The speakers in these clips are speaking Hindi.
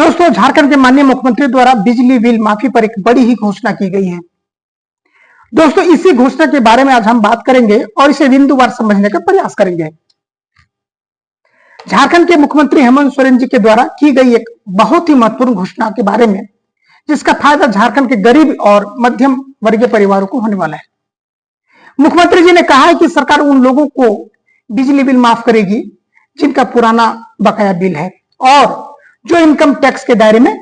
दोस्तों, झारखंड के माननीय मुख्यमंत्री द्वारा बिजली बिल माफी पर एक बड़ी ही घोषणा की गई है। दोस्तों, इसी घोषणा के बारे में आज हम बात करेंगे और इसे बिंदुवार समझने का प्रयास करेंगे। झारखंड के मुख्यमंत्री हेमंत सोरेन जी के द्वारा की गई एक बहुत ही महत्वपूर्ण घोषणा के बारे में, जिसका फायदा झारखंड के गरीब और मध्यम वर्गीय परिवारों को होने वाला है। मुख्यमंत्री जी ने कहा है कि सरकार उन लोगों को बिजली बिल माफ करेगी जिनका पुराना बकाया बिल है और जो इनकम टैक्स के दायरे में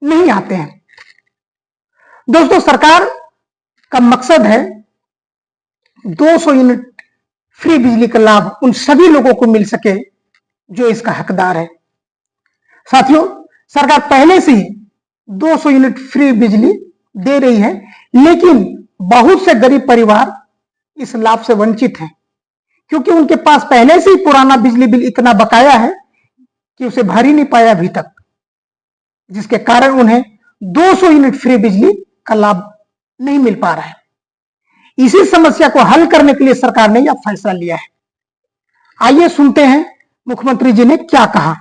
नहीं आते हैं। दोस्तों, सरकार का मकसद है 200 यूनिट फ्री बिजली का लाभ उन सभी लोगों को मिल सके जो इसका हकदार है। साथियों, सरकार पहले से ही 200 यूनिट फ्री बिजली दे रही है, लेकिन बहुत से गरीब परिवार इस लाभ से वंचित हैं, क्योंकि उनके पास पहले से ही पुराना बिजली बिल इतना बकाया है कि उसे भर ही नहीं पाया अभी तक, जिसके कारण उन्हें 200 यूनिट फ्री बिजली का लाभ नहीं मिल पा रहा है। इसी समस्या को हल करने के लिए सरकार ने यह फैसला लिया है। आइए सुनते हैं मुख्यमंत्री जी ने क्या कहा।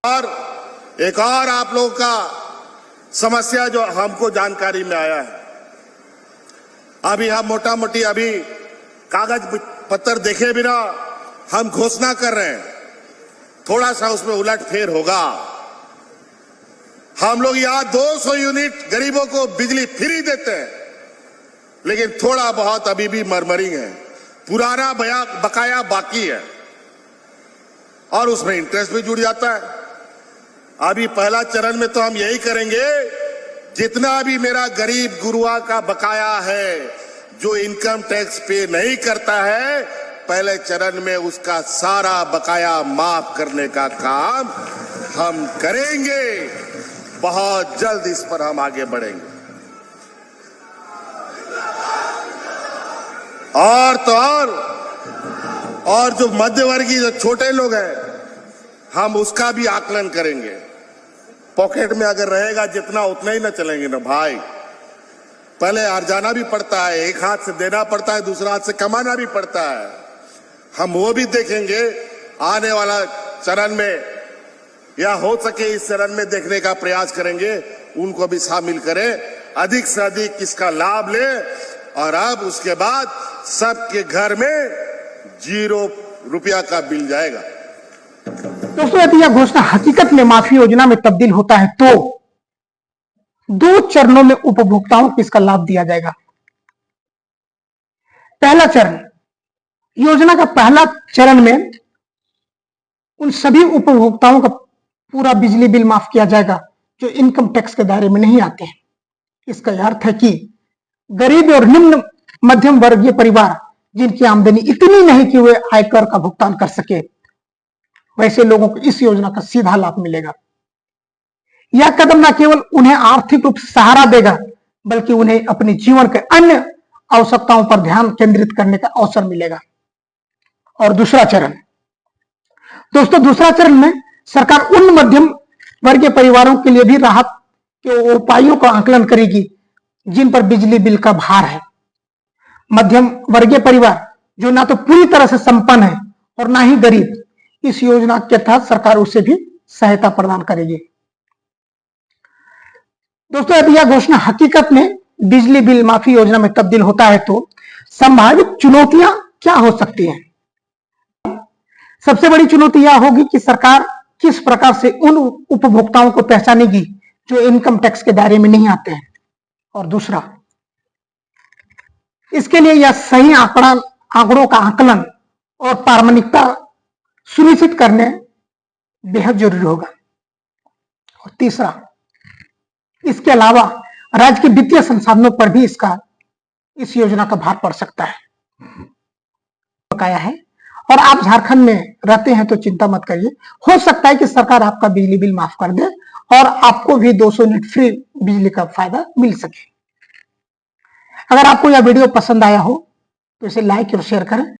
और एक और आप लोगों का समस्या जो हमको जानकारी में आया है, अभी हम मोटा मोटी अभी कागज पत्र देखे बिना हम घोषणा कर रहे हैं, थोड़ा सा उसमें उलटफेर होगा। हम लोग यहां 200 यूनिट गरीबों को बिजली फ्री देते हैं, लेकिन थोड़ा बहुत अभी भी मरमरिंग है, पुराना बकाया बाकी है और उसमें इंटरेस्ट भी जुड़ जाता है। अभी पहला चरण में तो हम यही करेंगे, जितना भी मेरा गरीब गुरुआ का बकाया है जो इनकम टैक्स पे नहीं करता है, पहले चरण में उसका सारा बकाया माफ करने का काम हम करेंगे। बहुत जल्द इस पर हम आगे बढ़ेंगे। और तो और जो मध्यवर्गीय जो छोटे लोग हैं, हम उसका भी आकलन करेंगे। पॉकेट में अगर रहेगा जितना, उतना ही ना चलेंगे ना भाई। पहले अर्जाना भी पड़ता है, एक हाथ से देना पड़ता है, दूसरा हाथ से कमाना भी पड़ता है। हम वो भी देखेंगे आने वाला चरण में, या हो सके इस चरण में देखने का प्रयास करेंगे, उनको भी शामिल करें, अधिक से अधिक इसका लाभ लें और अब उसके बाद सबके घर में 0 रुपया का बिल जाएगा। दोस्तों, यदि यह घोषणा हकीकत में माफी योजना में तब्दील होता है तो 2 चरणों में उपभोक्ताओं को इसका लाभ दिया जाएगा। पहला चरण, योजना का पहला चरण में उन सभी उपभोक्ताओं का पूरा बिजली बिल माफ किया जाएगा जो इनकम टैक्स के दायरे में नहीं आते हैं। इसका अर्थ है कि गरीब और निम्न मध्यम वर्गीय परिवार जिनकी आमदनी इतनी नहीं कि वे आयकर का भुगतान कर सके, वैसे लोगों को इस योजना का सीधा लाभ मिलेगा। यह कदम न केवल उन्हें आर्थिक रूप से सहारा देगा, बल्कि उन्हें अपने जीवन के अन्य आवश्यकताओं पर ध्यान केंद्रित करने का अवसर मिलेगा। और दूसरा चरण, दोस्तों, दूसरा चरण में सरकार उन मध्यम वर्गीय परिवारों के लिए भी राहत के उपायों का आकलन करेगी जिन पर बिजली बिल का भार है। मध्यम वर्गीय परिवार जो ना तो पूरी तरह से संपन्न है और ना ही गरीब, इस योजना के तहत सरकार उसे भी सहायता प्रदान करेगी। दोस्तों, यदि यह घोषणा हकीकत में बिजली बिल माफी योजना में तब्दील होता है तो संभावित चुनौतियां क्या हो सकती हैं? सबसे बड़ी चुनौती यह होगी कि सरकार किस प्रकार से उन उपभोक्ताओं को पहचानेगी जो इनकम टैक्स के दायरे में नहीं आते हैं। और दूसरा, इसके लिए यह सही आंकड़ों का आकलन और प्रामाणिकता सुनिश्चित करने बेहद जरूरी होगा। और तीसरा, इसके अलावा राज्य के वित्तीय संसाधनों पर भी इस योजना का भार पड़ सकता है। बकाया है और आप झारखंड में रहते हैं तो चिंता मत करिए, हो सकता है कि सरकार आपका बिजली बिल माफ कर दे और आपको भी 200 यूनिट फ्री बिजली का फायदा मिल सके। अगर आपको यह वीडियो पसंद आया हो तो इसे लाइक और शेयर करें